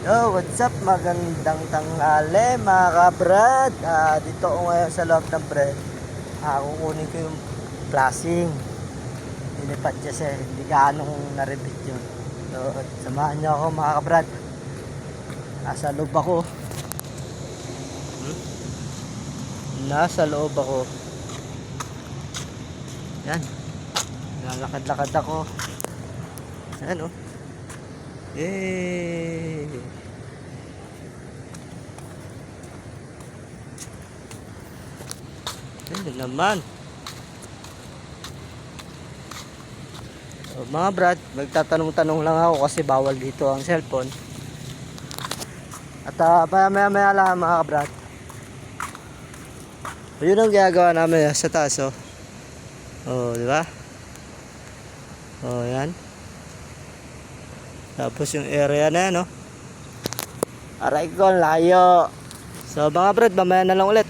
Yo, what's up? Magandang tanghali mga kabrad. Dito ako ngayon sa loob ng bread. Kukunin ko yung flashing. Inipat kasi hindi gaanong na-repeat yun. So, samahan niyo ako mga kabrad. Nasa loob ako. Nasa loob ako. Yan. Lalakad-lakad ako. Yan oh. Yay! Yan naman. So, mga brad, magtatanong-tanong lang ako kasi bawal dito ang cellphone. At maya lang mga brad. Yun ang ginagawa namin sa taas oh. Oh, di ba? Oh, yan. Tapos yung area na yan oh. Aray ko, layo. So mga brad, mamaya na lang ulit.